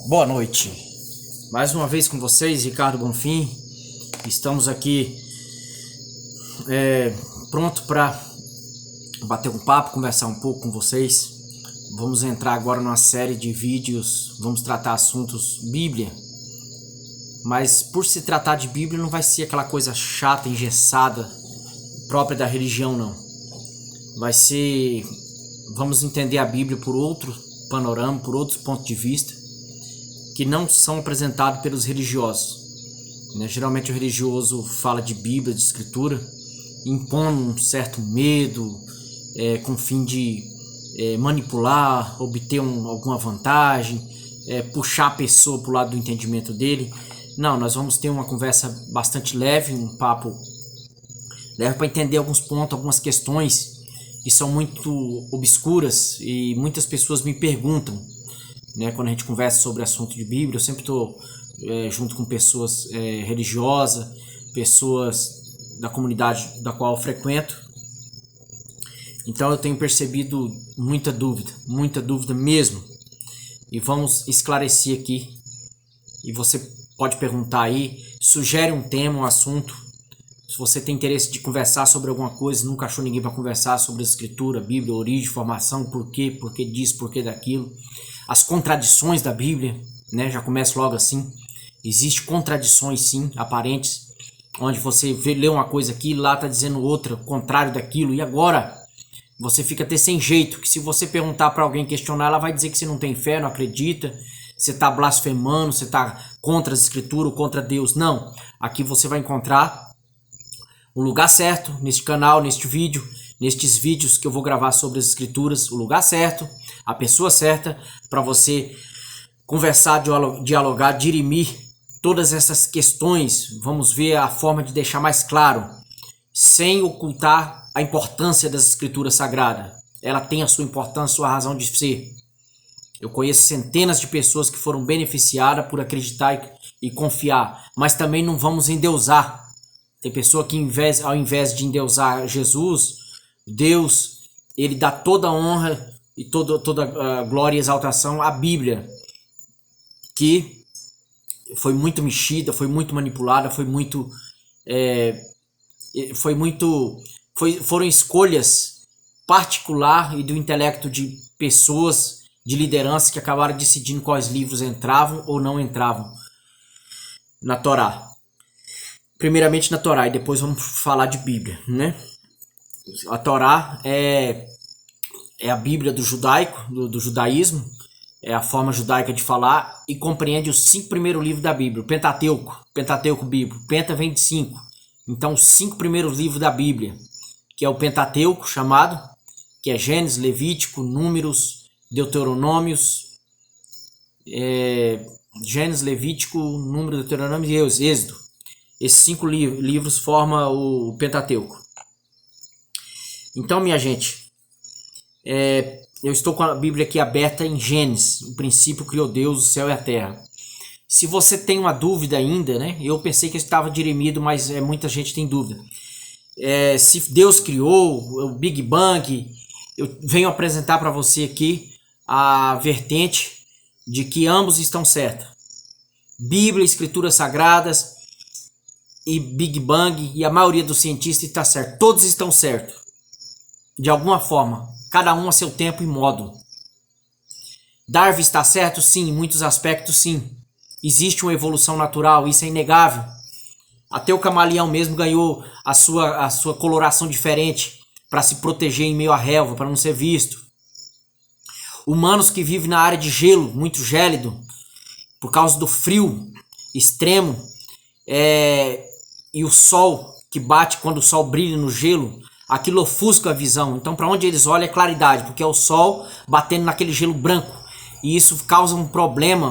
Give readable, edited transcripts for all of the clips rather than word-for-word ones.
Boa noite, mais uma vez com vocês, Ricardo Bonfim. Estamos aqui pronto para bater um papo, conversar um pouco com vocês. Vamos entrar agora numa série de vídeos, vamos tratar assuntos Bíblia. Mas por se tratar de Bíblia não vai ser aquela coisa chata, engessada, própria da religião, não. Vai ser, vamos entender a Bíblia por outro panorama, por outros pontos de vista, que não são apresentados pelos religiosos. Geralmente o religioso fala de Bíblia, de Escritura, impõe um certo medo, com o fim de manipular, obter alguma vantagem, puxar a pessoa para o lado do entendimento dele. Não, nós vamos ter uma conversa bastante leve, um papo leve para entender alguns pontos, algumas questões que são muito obscuras e muitas pessoas me perguntam, quando a gente conversa sobre assunto de Bíblia. Eu sempre estou junto com pessoas religiosas, pessoas da comunidade da qual eu frequento. Então eu tenho percebido muita dúvida mesmo. E vamos esclarecer aqui. E você pode perguntar aí, sugere um tema, um assunto. Se você tem interesse de conversar sobre alguma coisa, nunca achou ninguém para conversar sobre a Escritura, Bíblia, origem, formação, por quê disso, por quê daquilo. As contradições da Bíblia, já começa logo assim. Existem contradições, sim, aparentes, onde você lê uma coisa aqui, lá está dizendo outra, contrário daquilo, e agora você fica até sem jeito, que se você perguntar para alguém, questionar, ela vai dizer que você não tem fé, não acredita, você está blasfemando, você está contra as Escrituras, contra Deus. Não, aqui você vai encontrar o lugar certo, neste canal, neste vídeo, nestes vídeos que eu vou gravar sobre as Escrituras, o lugar certo, a pessoa certa, para você conversar, dialogar, dirimir todas essas questões. Vamos ver a forma de deixar mais claro, sem ocultar a importância das Escrituras Sagradas. Ela tem a sua importância, sua razão de ser. Eu conheço centenas de pessoas que foram beneficiadas por acreditar e confiar, mas também não vamos endeusar. Tem pessoa que ao invés de endeusar Jesus, Deus, ele dá toda a honra e toda a glória e exaltação à Bíblia, que foi muito mexida, foi muito manipulada, foram escolhas particular e do intelecto de pessoas de liderança que acabaram decidindo quais livros entravam ou não entravam na Torá. Primeiramente na Torá, e depois vamos falar de Bíblia, A Torá é a Bíblia do judaísmo, é a forma judaica de falar e compreende os 5 primeiros livros da Bíblia, o Pentateuco bíblico. Penta vem de 5. Então, os 5 primeiros livros da Bíblia, que é o Pentateuco chamado, que é Gênesis, Levítico, Números, Deuteronômios, Gênesis, Levítico, Números, Deuteronômios e Êxodo. Esses 5 livros formam o Pentateuco. Então, minha gente, eu estou com a Bíblia aqui aberta em Gênesis. O princípio criou Deus, o céu e a terra. Se você tem uma dúvida ainda, eu pensei que estava dirimido, mas muita gente tem dúvida. Se Deus criou, o Big Bang, eu venho apresentar para você aqui a vertente de que ambos estão certos. Bíblia, Escrituras Sagradas e Big Bang, e a maioria dos cientistas está certo. Todos estão certos, de alguma forma, cada um a seu tempo e modo. Darwin está certo? Sim, em muitos aspectos sim. Existe uma evolução natural, isso é inegável. Até o camaleão mesmo ganhou a sua coloração diferente para se proteger em meio à relva, para não ser visto. Humanos que vivem na área de gelo, muito gélido, por causa do frio extremo, e o sol que bate quando o sol brilha no gelo, aquilo ofusca a visão. Então, para onde eles olham é claridade, porque é o sol batendo naquele gelo branco. E isso causa um problema,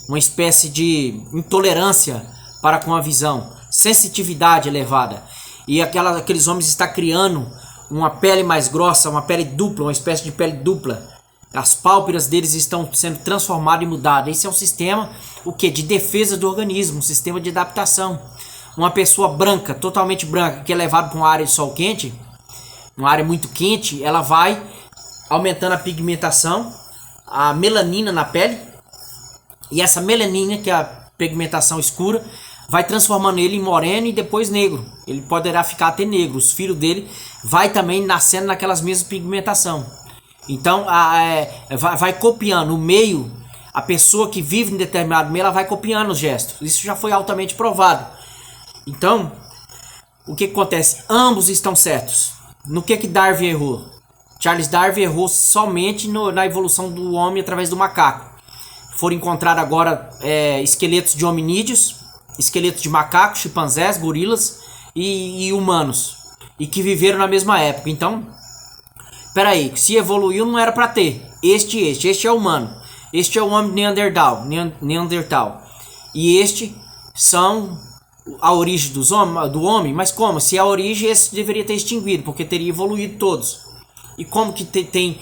uma espécie de intolerância para com a visão, sensitividade elevada. E aqueles homens estão criando uma pele mais grossa, uma pele dupla, uma espécie de pele dupla. As pálpebras deles estão sendo transformadas e mudadas. Esse é um sistema de defesa do organismo, um sistema de adaptação. Uma pessoa branca, totalmente branca, que é levada para uma área de sol quente, uma área muito quente, ela vai aumentando a pigmentação, a melanina na pele, E essa melanina, que é a pigmentação escura, vai transformando ele em moreno e depois negro. Ele poderá ficar até negro. Os filhos dele vai também nascendo naquelas mesmas pigmentação. Então vai copiando o meio. A pessoa que vive em determinado meio, ela vai copiando os gestos. Isso já foi altamente provado. Então, o que acontece? Ambos estão certos. No que Darwin errou? Charles Darwin errou somente na evolução do homem através do macaco. Foram encontrados agora esqueletos de hominídeos, esqueletos de macacos, chimpanzés, gorilas e humanos. E que viveram na mesma época. Então, peraí, se evoluiu não era para ter. Este é humano. Este é o homem Neandertal. E este são a origem do homem. Mas como? Se a origem, esse deveria ter extinguido, porque teria evoluído todos. E como que tem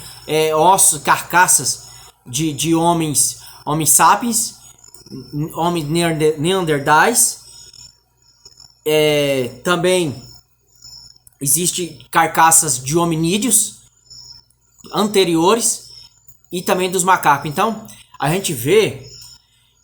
ossos, carcaças de homens sapiens, homens neandertais. Também existe carcaças de hominídeos anteriores e também dos macacos. Então a gente vê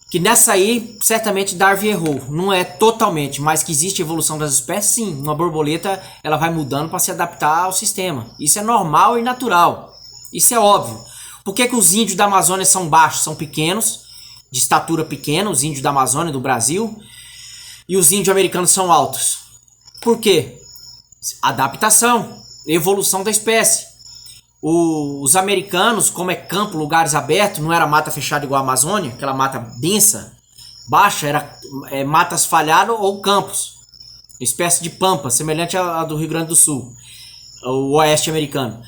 que nessa aí certamente Darwin errou. Não é totalmente, mas que existe evolução das espécies, sim. Uma borboleta ela vai mudando para se adaptar ao sistema. Isso é normal e natural. Isso é óbvio. Por que os índios da Amazônia são baixos, são pequenos, de estatura pequena, os índios da Amazônia, do Brasil, e os índios americanos são altos? Por quê? Adaptação, evolução da espécie. Os americanos, como é campo, lugares abertos, não era mata fechada igual a Amazônia, aquela mata densa, baixa, era matas falhadas ou campos, espécie de pampa, semelhante à do Rio Grande do Sul, o oeste americano.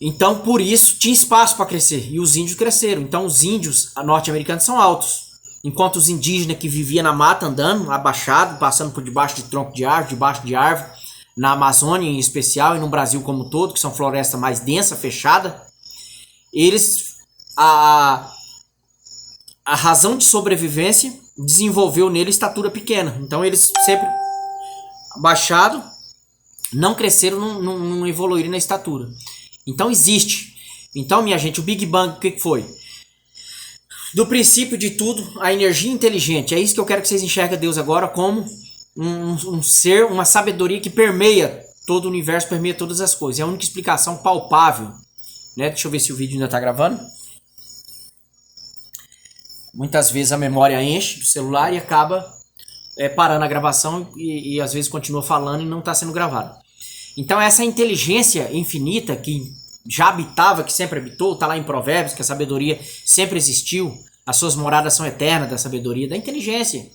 Então, por isso, tinha espaço para crescer, e os índios cresceram. Então, os índios norte-americanos são altos, enquanto os indígenas que viviam na mata, andando, abaixado, passando por debaixo de tronco de árvore, debaixo de árvore, na Amazônia em especial e no Brasil como um todo, que são floresta mais densa, fechada, eles, a razão de sobrevivência desenvolveu nele estatura pequena. Então eles sempre abaixados, não cresceram, não evoluíram na estatura. Então existe. Então, minha gente, o Big Bang, o que foi? Do princípio de tudo, a energia inteligente. É isso que eu quero que vocês enxerguem Deus agora como um ser, uma sabedoria que permeia todo o universo, permeia todas as coisas. É a única explicação palpável, né? Deixa eu ver se o vídeo ainda está gravando. Muitas vezes a memória enche do celular e acaba parando a gravação e às vezes continua falando e não está sendo gravado. Então essa inteligência infinita que já habitava, que sempre habitou, está lá em Provérbios, que a sabedoria sempre existiu, as suas moradas são eternas da sabedoria, da inteligência.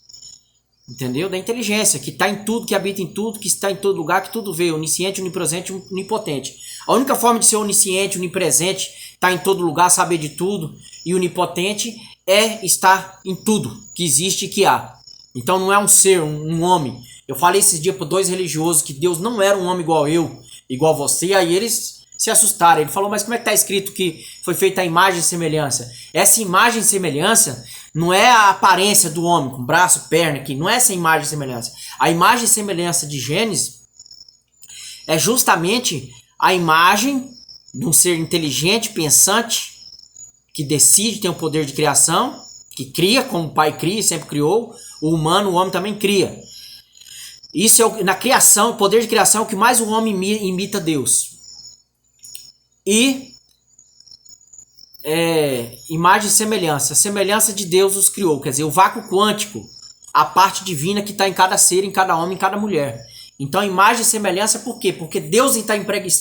Entendeu? Da inteligência, que está em tudo, que habita em tudo, que está em todo lugar, que tudo vê, onisciente, onipresente, onipotente. A única forma de ser onisciente, onipresente, estar em todo lugar, saber de tudo, e onipotente é estar em tudo que existe e que há. Então não é um ser, um homem. Eu falei esses dias para 2 religiosos que Deus não era um homem igual eu, igual você, aí eles se assustaram. Ele falou, mas como é que está escrito que foi feita a imagem e semelhança? Essa imagem e semelhança não é a aparência do homem, com braço, perna, que não é essa imagem e semelhança. A imagem e semelhança de Gênesis é justamente a imagem de um ser inteligente, pensante, que decide, tem o poder de criação, que cria, como o pai cria, sempre criou. O humano, o homem também cria. Isso é na criação, o poder de criação é o que mais o homem imita Deus. E imagem e semelhança. A semelhança de Deus os criou. Quer dizer, o vácuo quântico, a parte divina que está em cada ser, em cada homem, em cada mulher. Então a imagem e semelhança por quê? Porque Deus está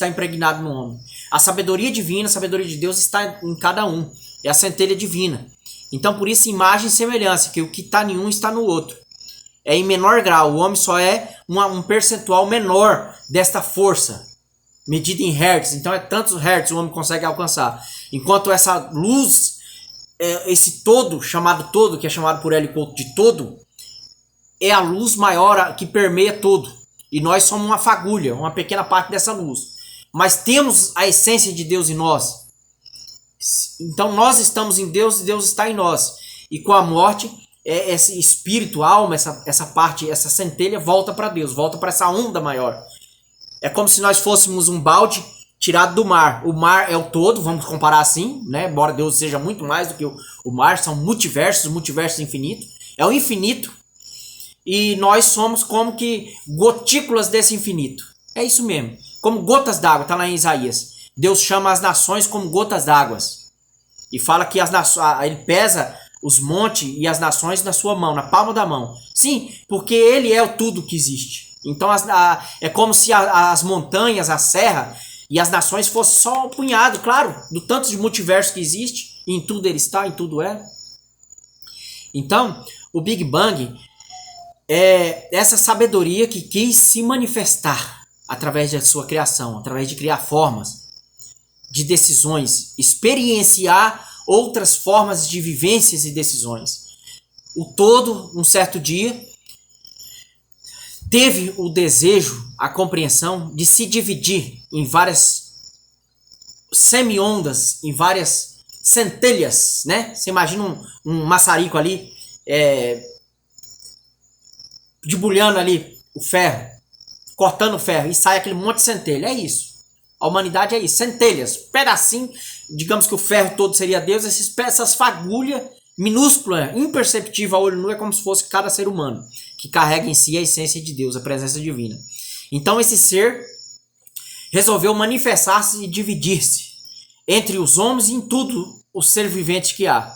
impregnado no homem. A sabedoria divina, a sabedoria de Deus está em cada um. É a centelha divina. Então por isso imagem e semelhança, que o que está em um está no outro. É em menor grau. O homem só é um percentual menor desta força, medida em hertz. Então é tantos hertz o homem consegue alcançar. Enquanto essa luz, esse todo, chamado todo, que é chamado por L. Couto de todo, é a luz maior que permeia todo. E nós somos uma fagulha, uma pequena parte dessa luz. Mas temos a essência de Deus em nós. Então nós estamos em Deus e Deus está em nós. E com a morte, esse espírito, alma, essa parte, essa centelha volta para Deus, volta para essa onda maior. É como se nós fôssemos um balde tirado do mar. O mar é o todo, vamos comparar assim, né? Embora Deus seja muito mais do que o mar, são multiversos infinitos. É o infinito. E nós somos como que gotículas desse infinito. É isso mesmo. Como gotas d'água, está lá em Isaías. Deus chama as nações como gotas d'água. E fala que ele pesa os montes e as nações na sua mão, na palma da mão. Sim, porque ele é o tudo que existe. Então é como se as montanhas, a serra e as nações fossem só um punhado, claro, do tanto de multiverso que existe. E em tudo ele está, em tudo é. Então, o Big Bang é essa sabedoria que quis se manifestar através da sua criação, através de criar formas de decisões, experienciar outras formas de vivências e decisões. O todo, um certo dia, teve o desejo, a compreensão de se dividir em várias semi-ondas, em várias centelhas, né? Você imagina um maçarico ali, debulhando ali o ferro, cortando o ferro e sai aquele monte de centelha. É isso. A humanidade é isso. Centelhas, pedacinho. Digamos que o ferro todo seria Deus. Essas fagulhas minúsculas, imperceptível a olho nu, é como se fosse cada ser humano que carrega em si a essência de Deus, a presença divina. Então esse ser resolveu manifestar-se e dividir-se entre os homens e em tudo o ser vivente que há.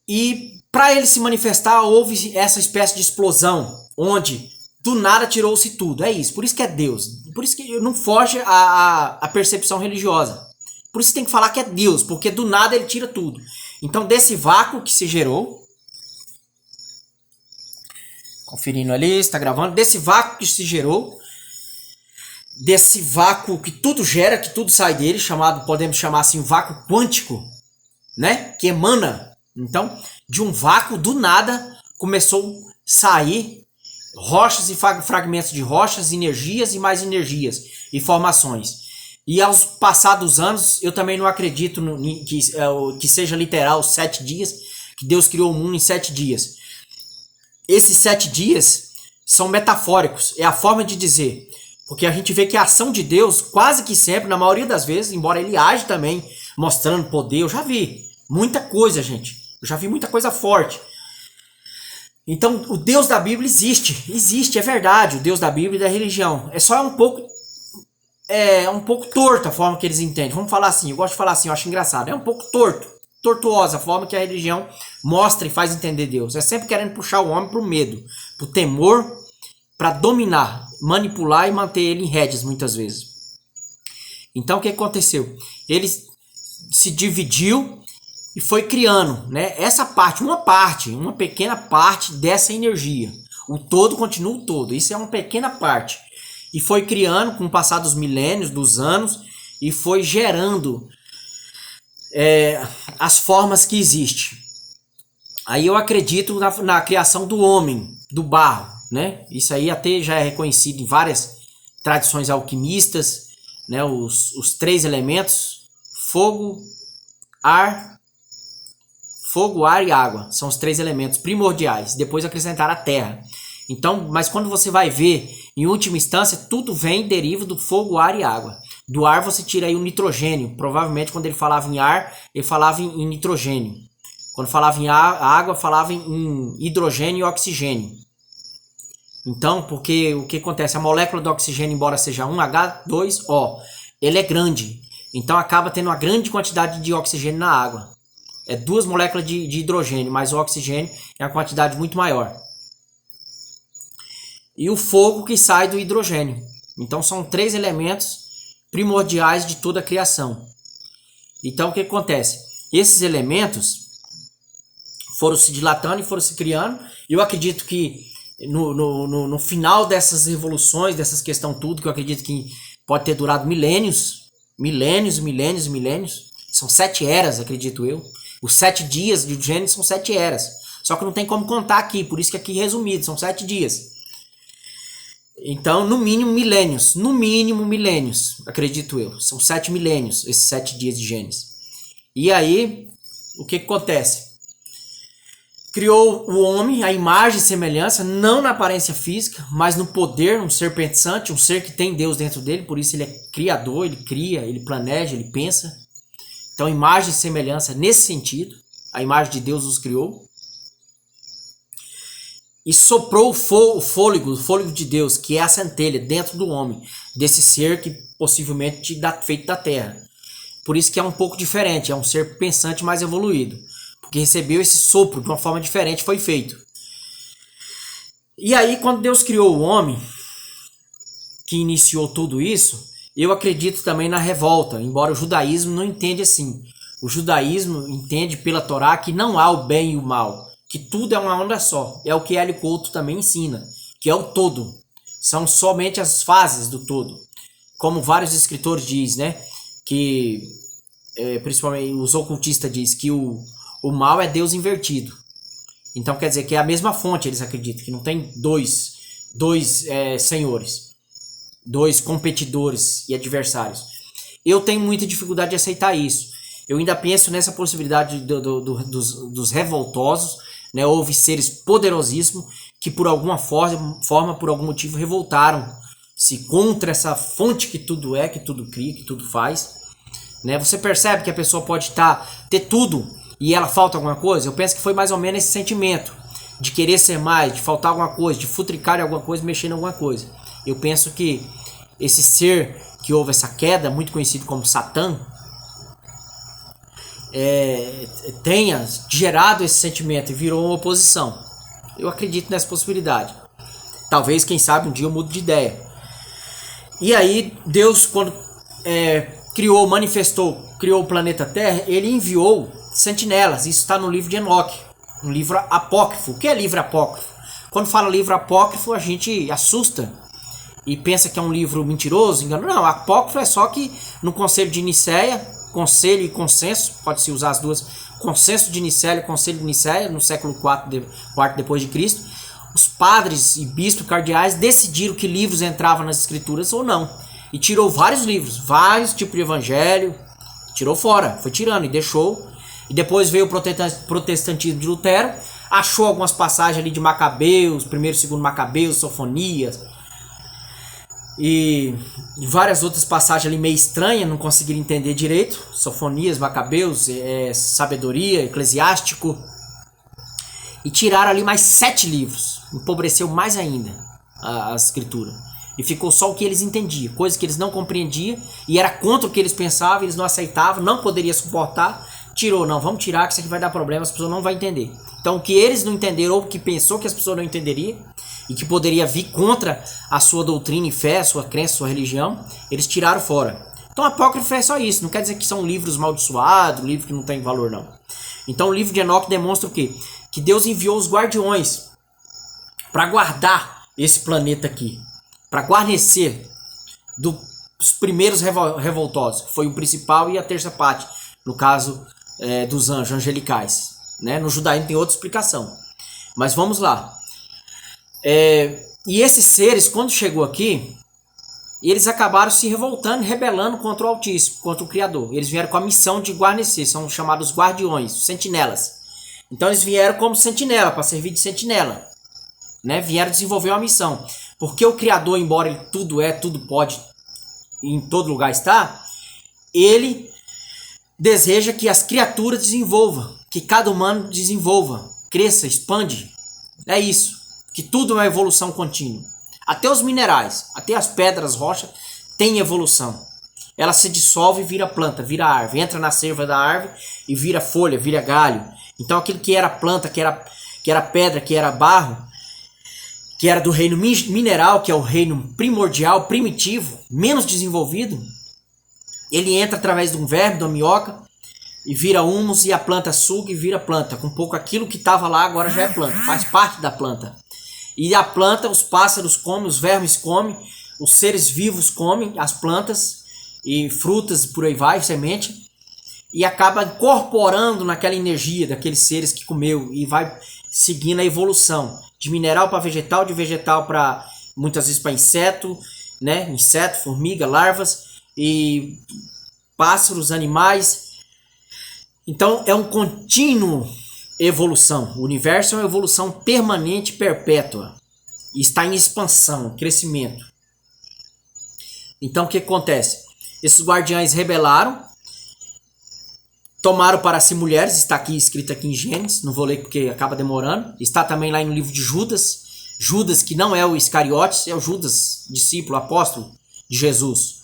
E para ele se manifestar, houve essa espécie de explosão, onde do nada tirou-se tudo. É isso. Por isso que é Deus. Por isso que não foge a percepção religiosa. Por isso tem que falar que é Deus, porque do nada ele tira tudo. Então, desse vácuo que se gerou, conferindo ali, está gravando, desse vácuo que se gerou, desse vácuo que tudo gera, que tudo sai dele, podemos chamar assim, vácuo quântico, né? Que emana. Então, de um vácuo, do nada, começou a sair rochas e fragmentos de rochas, energias e mais energias e formações. E aos passados anos, eu também não acredito que seja literal 7 dias, que Deus criou o mundo em 7 dias. Esses 7 dias são metafóricos, é a forma de dizer. Porque a gente vê que a ação de Deus, quase que sempre, na maioria das vezes, embora ele age também, mostrando poder, eu já vi muita coisa, gente. Eu já vi muita coisa forte. Então, o Deus da Bíblia existe, é verdade, o Deus da Bíblia e da religião. É só um pouco torto a forma que eles entendem. Vamos falar assim, eu gosto de falar assim, eu acho engraçado. É um pouco tortuosa a forma que a religião mostra e faz entender Deus. É sempre querendo puxar o homem pro medo, pro temor, para dominar, manipular e manter ele em rédeas muitas vezes. Então, o que aconteceu? Ele se dividiu e foi criando, né? Essa parte, uma pequena parte dessa energia. O todo continua o todo. Isso é uma pequena parte. E foi criando com o passar dos milênios, dos anos, e foi gerando as formas que existem. Aí eu acredito na criação do homem, do barro, né? Isso aí até já é reconhecido em várias tradições alquimistas, né? Os 3 elementos, fogo, ar e água. São os 3 elementos primordiais. Depois acrescentar a terra. Então, mas quando você vai ver, em última instância, tudo deriva do fogo, ar e água. Do ar você tira aí o nitrogênio. Provavelmente quando ele falava em ar, ele falava em nitrogênio. Quando falava em água, falava em hidrogênio e oxigênio. Então, porque o que acontece? A molécula do oxigênio, embora seja 1H2O, ele é grande. Então acaba tendo uma grande quantidade de oxigênio na água. É 2 moléculas de hidrogênio, mas o oxigênio é uma quantidade muito maior. E o fogo que sai do hidrogênio. Então são 3 elementos primordiais de toda a criação. Então o que acontece? Esses elementos foram se dilatando e foram se criando. Eu acredito que no final dessas revoluções, dessas questões tudo, que eu acredito que pode ter durado milênios. São 7 eras, acredito eu. Os 7 dias de Gênesis são 7 eras. Só que não tem como contar aqui, por isso que aqui resumido, são 7 dias. Então, no mínimo milênios, acredito eu. São 7 milênios, esses 7 dias de Gênesis. E aí, o que acontece? criou o homem, a imagem e semelhança, não na aparência física, mas no poder, um ser pensante, um ser que tem Deus dentro dele, por isso ele é criador, ele cria, ele planeja, ele pensa. Então, imagem e semelhança nesse sentido, a imagem de Deus os criou. E soprou o fôlego de Deus, que é a centelha dentro do homem, desse ser que possivelmente feito da terra. Por isso que é um pouco diferente, é um ser pensante mais evoluído, porque recebeu esse sopro de uma forma diferente, foi feito. E aí, quando Deus criou o homem, que iniciou tudo isso, eu acredito também na revolta, embora o judaísmo não entenda assim. O judaísmo entende pela Torá que não há o bem e o mal, que tudo é uma onda só. É o que Hélio Couto também ensina, que é o todo. São somente as fases do todo. Como vários escritores dizem, né? Que, principalmente os ocultistas dizem que o mal é Deus invertido. Então quer dizer que é a mesma fonte, eles acreditam, que não tem dois senhores, dois competidores e adversários. Eu tenho muita dificuldade de aceitar isso. Eu ainda penso nessa possibilidade dos revoltosos, né? Houve seres poderosíssimos que por alguma forma, por algum motivo, revoltaram-se contra essa fonte que tudo é, que tudo cria, que tudo faz. Né? Você percebe que a pessoa pode ter tudo e ela falta alguma coisa? Eu penso que foi mais ou menos esse sentimento de querer ser mais, de faltar alguma coisa, de futricar em alguma coisa, mexer em alguma coisa. Eu penso que esse ser que houve essa queda, muito conhecido como Satã, tenha gerado esse sentimento e virou uma oposição. Eu acredito nessa possibilidade. Talvez, quem sabe, um dia eu mudo de ideia. E aí, Deus, quando criou o planeta Terra, ele enviou sentinelas. Isso está no livro de Enoque, um livro apócrifo. O que é livro apócrifo? Quando fala livro apócrifo, a gente assusta e pensa que é um livro mentiroso, engano. Não, apócrifo é só que no Conselho de Nicéia, conselho e consenso, pode-se usar as duas, consenso de Nicéia e conselho de Nicéia, no século IV depois de Cristo, os padres e bispos cardeais decidiram que livros entravam nas escrituras ou não. E tirou vários livros, vários tipos de evangelho, tirou fora, foi tirando e deixou. E depois veio o protestantismo de Lutero, achou algumas passagens ali de Macabeus, primeiro e segundo Macabeus, Sofonias, e várias outras passagens ali meio estranhas, não conseguiram entender direito. Sofonias, Macabeus, Sabedoria, Eclesiástico. E tiraram ali mais 7 livros. Empobreceu mais ainda a escritura. E ficou só o que eles entendiam, coisas que eles não compreendiam, e era contra o que eles pensavam, eles não aceitavam, não poderiam suportar. Tirou, não, vamos tirar que isso aqui vai dar problema, as pessoas não vão entender. Então o que eles não entenderam, ou o que pensou que as pessoas não entenderiam, e que poderia vir contra a sua doutrina e fé, a sua crença, a sua religião, eles tiraram fora. Então apócrifo é só isso, não quer dizer que são livros amaldiçoados, livros que não tem valor não. Então o livro de Enoque demonstra o quê? Que Deus enviou os guardiões para guardar esse planeta aqui, para guarnecer dos primeiros revoltosos, que foi o principal e a terça parte, no caso dos anjos angelicais. Né? No judaísmo tem outra explicação. Mas vamos lá. E esses seres, quando chegou aqui, eles acabaram se revoltando, rebelando contra o Altíssimo, contra o Criador. Eles vieram com a missão de guarnecer, são chamados guardiões, sentinelas. Então eles vieram como sentinela, para servir de sentinela. Né? Vieram desenvolver uma missão. Porque o Criador, embora ele tudo pode, em todo lugar está, ele deseja que as criaturas desenvolvam, que cada humano desenvolva, cresça, expande. É isso. Que tudo é uma evolução contínua. Até os minerais, até as pedras, rochas, tem evolução. Ela se dissolve e vira planta, vira árvore. Entra na seiva da árvore e vira folha, vira galho. Então aquilo que era planta, que era pedra, que era barro, que era do reino mineral, que é o reino primordial, primitivo, menos desenvolvido, ele entra através de um verme, de uma minhoca, e vira humus, e a planta suga e vira planta. Com pouco aquilo que estava lá agora já é planta, faz parte da planta. E a planta, os pássaros comem, os vermes comem, os seres vivos comem as plantas e frutas e por aí vai, semente, e acaba incorporando naquela energia daqueles seres que comeu e vai seguindo a evolução de mineral para vegetal, de vegetal para muitas vezes para inseto, né? Inseto, formiga, larvas e pássaros, animais. Então é um contínuo evolução. O universo é uma evolução permanente e perpétua. E está em expansão, crescimento. Então o que acontece? Esses guardiães rebelaram, tomaram para si mulheres, está aqui escrito aqui em Gênesis, não vou ler porque acaba demorando. Está também lá no livro de Judas. Judas, que não é o Iscariotes, é o Judas, discípulo, apóstolo de Jesus.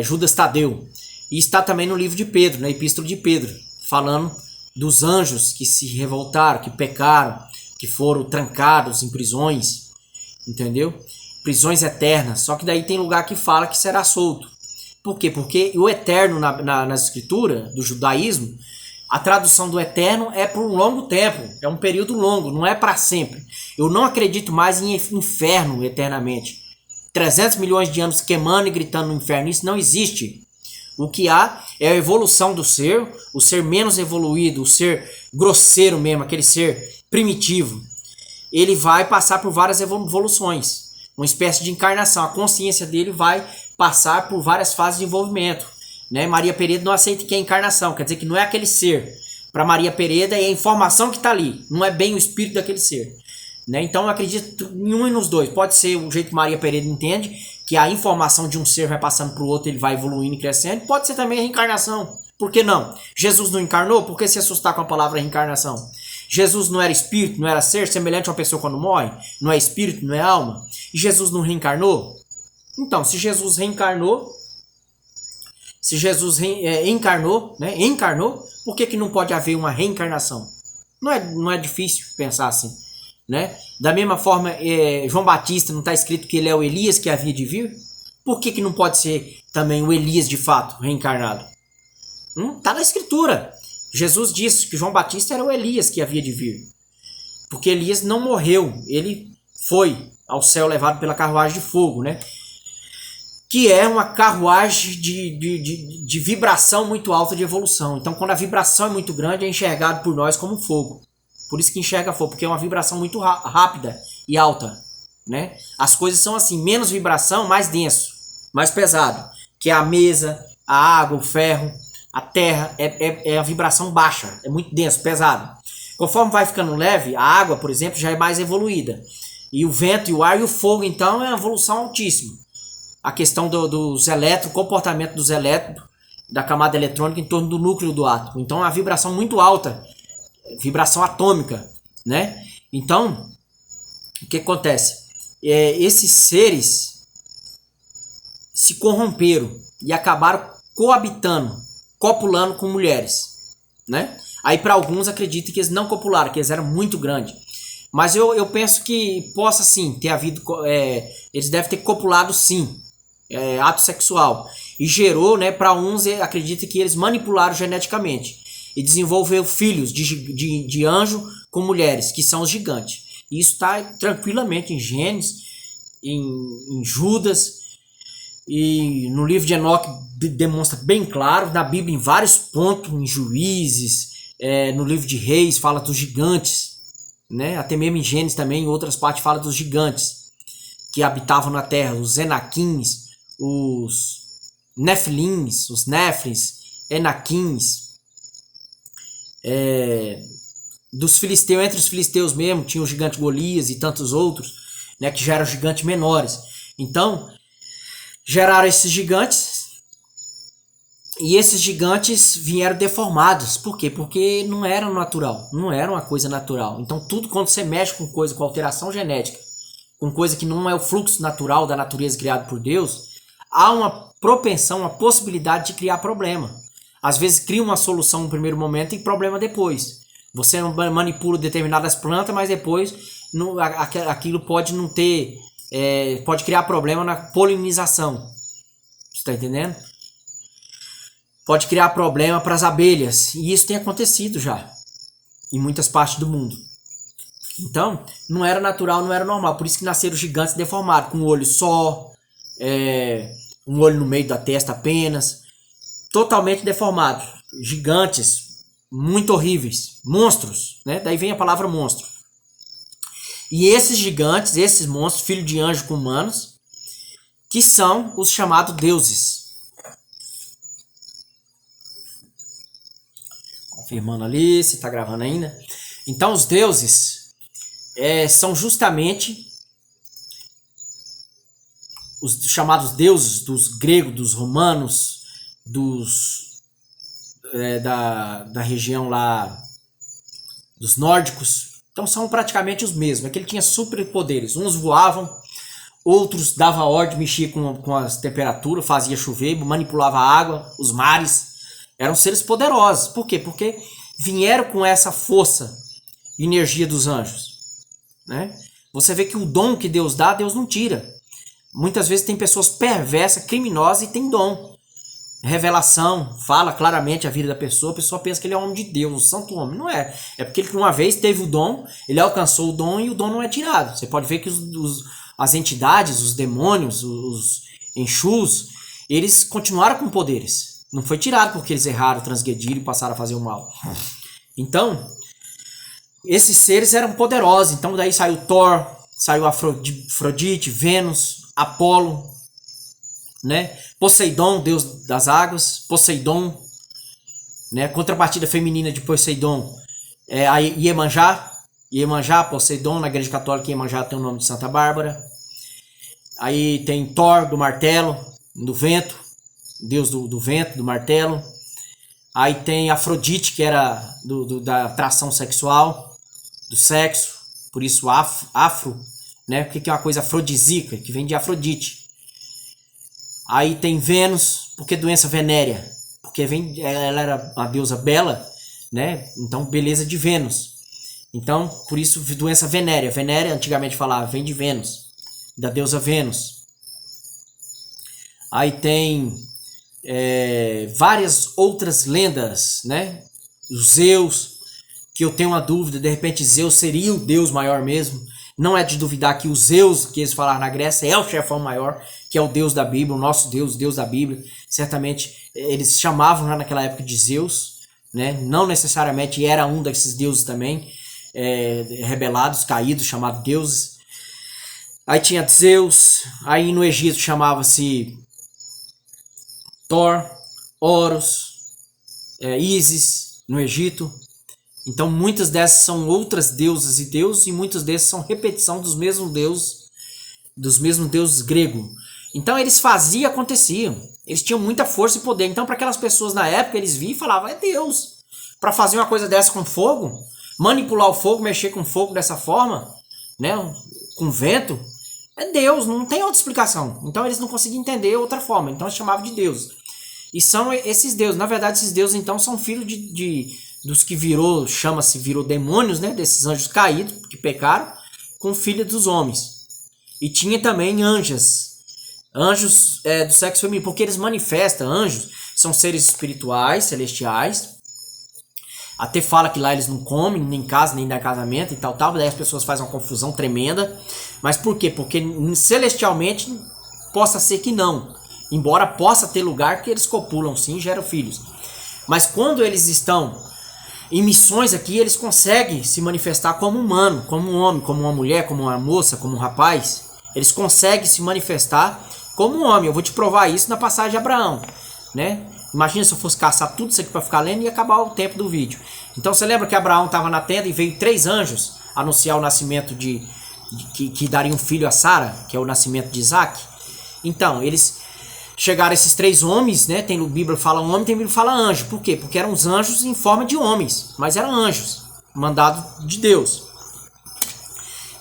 Judas Tadeu. E está também no livro de Pedro, na Epístola de Pedro, falando dos anjos que se revoltaram, que pecaram, que foram trancados em prisões, entendeu? Prisões eternas. Só que daí tem lugar que fala que será solto. Por quê? Porque o eterno nas escrituras do judaísmo, a tradução do eterno é por um longo tempo, é um período longo, não é para sempre. Eu não acredito mais em inferno eternamente. 300 milhões de anos queimando e gritando no inferno, isso não existe. O que há é a evolução do ser, o ser menos evoluído, o ser grosseiro mesmo, aquele ser primitivo. Ele vai passar por várias evoluções, uma espécie de encarnação. A consciência dele vai passar por várias fases de envolvimento. Né? Maria Pereira não aceita que é encarnação, quer dizer que não é aquele ser. Para Maria Pereira é a informação que está ali, não é bem o espírito daquele ser. Né? Então eu acredito em um e nos dois. Pode ser o jeito que Maria Pereira entende, que a informação de um ser vai passando para o outro, ele vai evoluindo e crescendo. Pode ser também a reencarnação. Por que não? Jesus não encarnou? Por que se assustar com a palavra reencarnação? Jesus não era espírito, não era ser, semelhante a uma pessoa quando morre? Não é espírito, não é alma? E Jesus não reencarnou? Então, se Jesus reencarnou, se Jesus encarnou, né? Encarnou, por que não pode haver uma reencarnação? Não é difícil pensar assim. Né? Da mesma forma, João Batista não está escrito que ele é o Elias que havia de vir? Por que não pode ser também o Elias de fato reencarnado? Está na escritura. Jesus disse que João Batista era o Elias que havia de vir. Porque Elias não morreu, ele foi ao céu levado pela carruagem de fogo, né? Que é uma carruagem de vibração muito alta de evolução. Então quando a vibração é muito grande, é enxergado por nós como fogo. Por isso que enxerga fogo, porque é uma vibração muito rápida e alta. Né? As coisas são assim, menos vibração, mais denso, mais pesado. Que é a mesa, a água, o ferro, a terra, é a vibração baixa, é muito denso, pesado. Conforme vai ficando leve, a água, por exemplo, já é mais evoluída. E o vento, e o ar e o fogo, então, é uma evolução altíssima. A questão dos elétrons, o comportamento dos elétrons, da camada eletrônica em torno do núcleo do átomo. Então, é uma vibração muito alta. Vibração atômica, né? Então, o que acontece? Esses seres se corromperam e acabaram coabitando, copulando com mulheres, né? Aí para alguns acreditam que eles não copularam, que eles eram muito grandes. Mas eu penso que possa sim ter havido, eles devem ter copulado sim, ato sexual. E gerou, né, para uns acreditam que eles manipularam geneticamente. E desenvolveu filhos de anjo com mulheres, que são os gigantes. E isso está tranquilamente em Gênesis, em Judas, e no livro de Enoque demonstra bem claro, na Bíblia em vários pontos, em Juízes, no livro de Reis fala dos gigantes, né? Até mesmo em Gênesis também, em outras partes fala dos gigantes que habitavam na terra, os Enaquins, os Nefilins, os Neflins, Enaquins, dos filisteus, entre os filisteus mesmo, tinha o gigante Golias e tantos outros, né, que já eram gigantes menores. Então, geraram esses gigantes, e esses gigantes vieram deformados. Por quê? Porque não era natural, não era uma coisa natural. Então, tudo quando você mexe com coisa, com alteração genética, com coisa que não é o fluxo natural da natureza criado por Deus, há uma propensão, uma possibilidade de criar problema. Às vezes cria uma solução no primeiro momento e problema depois. Você manipula determinadas plantas, mas depois aquilo pode não ter, pode criar problema na polinização. Você está entendendo? Pode criar problema para as abelhas. E isso tem acontecido já em muitas partes do mundo. Então, não era natural, não era normal. Por isso que nasceram gigantes deformados, com um olho só, um olho no meio da testa apenas. Totalmente deformados, gigantes, muito horríveis, monstros, né? Daí vem a palavra monstro. E esses gigantes, esses monstros, filhos de anjo com humanos, que são os chamados deuses. Confirmando ali, se está gravando ainda. Então os deuses são justamente os chamados deuses dos gregos, dos romanos, da região lá dos nórdicos. Então são praticamente os mesmos. É que ele tinha superpoderes. Uns voavam, outros dava ordem, mexia com as temperaturas, fazia chover, manipulava a água, os mares. Eram seres poderosos. Por quê? Porque vieram com essa força e energia dos anjos, né? Você vê que o dom que Deus dá, Deus não tira. Muitas vezes tem pessoas perversas, criminosas e tem dom. Revelação, fala claramente a vida da pessoa, a pessoa pensa que ele é um homem de Deus, um santo homem. Não é. É porque ele uma vez teve o dom, ele alcançou o dom e o dom não é tirado. Você pode ver que as entidades, os demônios, os Exus, eles continuaram com poderes. Não foi tirado porque eles erraram, transgrediram e passaram a fazer o mal. Então, esses seres eram poderosos. Então daí saiu Thor, saiu Afrodite, Vênus, Apolo, né? Poseidon, deus das águas, Poseidon, né? Contrapartida feminina de Poseidon é a Iemanjá, Poseidon, na igreja católica Iemanjá tem o nome de Santa Bárbara. Aí tem Thor, do martelo, do vento, deus do vento, do martelo. Aí tem Afrodite, que era da atração sexual, do sexo, por isso afro, né? O que é uma coisa afrodisíaca, que vem de Afrodite. Aí tem Vênus, porque doença venérea, porque ela era uma deusa bela, né? Então beleza de Vênus. Então por isso doença venérea. Venérea antigamente falava, vem de Vênus, da deusa Vênus. Aí tem várias outras lendas, né? Zeus, que eu tenho uma dúvida, de repente Zeus seria o deus maior mesmo. Não é de duvidar que o Zeus, que eles falaram na Grécia, é o chefão maior, que é o Deus da Bíblia, o nosso Deus, o Deus da Bíblia. Certamente eles chamavam já naquela época de Zeus, né? Não necessariamente era um desses deuses também, rebelados, caídos, chamados deuses. Aí tinha Zeus, aí no Egito chamava-se Thor, Horus, Ísis, no Egito. Então muitas dessas são outras deusas e deuses, e muitos desses são repetição dos mesmos deuses gregos. Então eles faziam e aconteciam. Eles tinham muita força e poder. Então para aquelas pessoas na época, eles viam e falavam, é Deus. Para fazer uma coisa dessa com fogo, manipular o fogo, mexer com fogo dessa forma, né, com vento, é Deus, não tem outra explicação. Então eles não conseguiam entender outra forma, então eles chamavam de Deus. E são esses deuses, na verdade esses deuses então são filhos dos que virou demônios, né, desses anjos caídos, que pecaram, com filha dos homens. E tinha também anjos do sexo feminino, porque eles manifestam, anjos são seres espirituais, celestiais. Até fala que lá eles não comem, nem casa, nem dá casamento e tal, daí as pessoas fazem uma confusão tremenda. Mas por quê? Porque celestialmente possa ser que não, embora possa ter lugar que eles copulam sim, geram filhos. Mas quando eles estão em missões aqui, eles conseguem se manifestar como humano, como um homem, como uma mulher, como uma moça, como um rapaz. Eles conseguem se manifestar como um homem. Eu vou te provar isso na passagem de Abraão, né? Imagina se eu fosse caçar tudo isso aqui para ficar lendo e acabar o tempo do vídeo. Então você lembra que Abraão estava na tenda e veio 3 anjos anunciar o nascimento que daria um filho a Sara, que é o nascimento de Isaac? Então, eles chegaram esses 3 homens, né? Tem no Bíblia fala homem, tem Bíblia fala anjo. Por quê? Porque eram os anjos em forma de homens, mas eram anjos, mandados de Deus.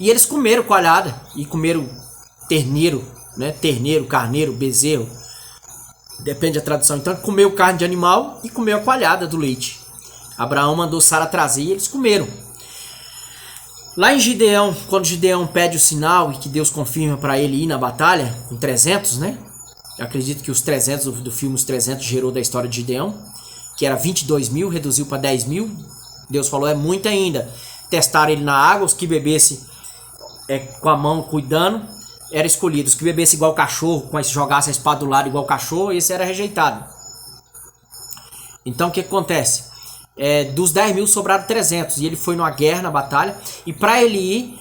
E eles comeram coalhada e comeram terneiro, né? Terneiro, carneiro, bezerro, depende da tradução. Então comeu carne de animal e comeu a coalhada do leite. Abraão mandou Sara trazer e eles comeram. Lá em Gideão, quando Gideão pede o sinal e que Deus confirma para ele ir na batalha, com 300, né? Eu acredito que os 300 do filme, os 300 gerou da história de Gideão, que era 22 mil, reduziu para 10 mil. Deus falou, é muito ainda. Testaram ele na água, os que bebesse com a mão cuidando, era escolhido. Os que bebesse igual cachorro, jogasse a espada do lado igual cachorro, esse era rejeitado. Então o que acontece? Dos 10 mil sobraram 300, e ele foi numa guerra, na batalha, e para ele ir,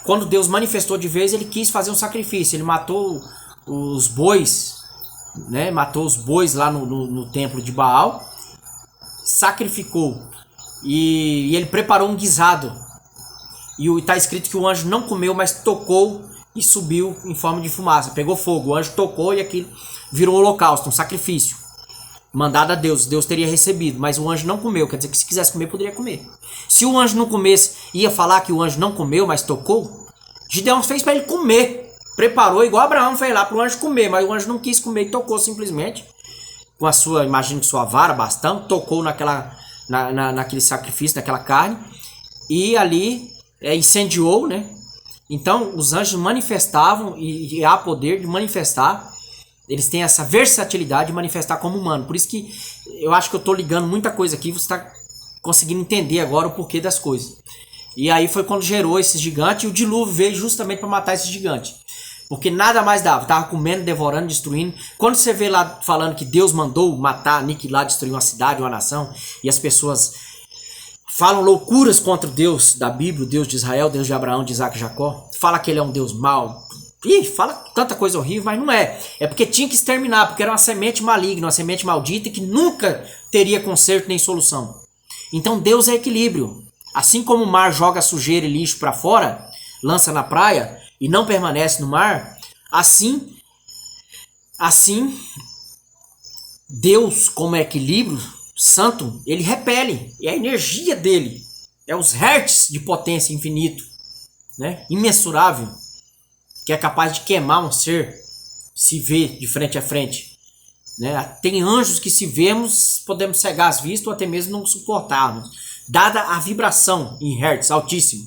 quando Deus manifestou de vez, ele quis fazer um sacrifício. Ele matou os bois, né? Matou os bois lá no templo de Baal, sacrificou e ele preparou um guisado. E está escrito que o anjo não comeu, mas tocou e subiu em forma de fumaça. Pegou fogo, o anjo tocou e aquilo virou um holocausto, um sacrifício. Mandado a Deus, Deus teria recebido, mas o anjo não comeu. Quer dizer que se quisesse comer, poderia comer. Se o anjo não comesse, ia falar que o anjo não comeu, mas tocou? Gideão fez para ele comer. Preparou igual Abraão fez lá para o anjo comer, mas o anjo não quis comer e tocou simplesmente. Com a sua, imagino que sua vara, bastão, tocou naquele sacrifício, naquela carne. E ali incendiou, né? Então os anjos manifestavam e há poder de manifestar. Eles têm essa versatilidade de manifestar como humano. Por isso que eu acho que eu estou ligando muita coisa aqui. Você está conseguindo entender agora o porquê das coisas. E aí foi quando gerou esse gigante. E o dilúvio veio justamente para matar esse gigante. Porque nada mais dava. Estava comendo, devorando, destruindo. Quando você vê lá falando que Deus mandou matar, aniquilar, destruir uma cidade, uma nação. E as pessoas falam loucuras contra o Deus da Bíblia, o Deus de Israel, Deus de Abraão, de Isaac e Jacó. Fala que ele é um Deus mau. Ih, fala tanta coisa horrível, mas não é. É porque tinha que exterminar, porque era uma semente maligna, uma semente maldita que nunca teria conserto nem solução. Então Deus é equilíbrio. Assim como o mar joga sujeira e lixo para fora, lança na praia e não permanece no mar, assim Deus, como é equilíbrio santo, ele repele. É a energia dele. É os hertz de potência infinito, né? Imensurável. Que é capaz de queimar um ser, se vê de frente a frente. Né? Tem anjos que, se vemos, podemos cegar as vistas ou até mesmo não suportarmos. Dada a vibração em hertz altíssimo.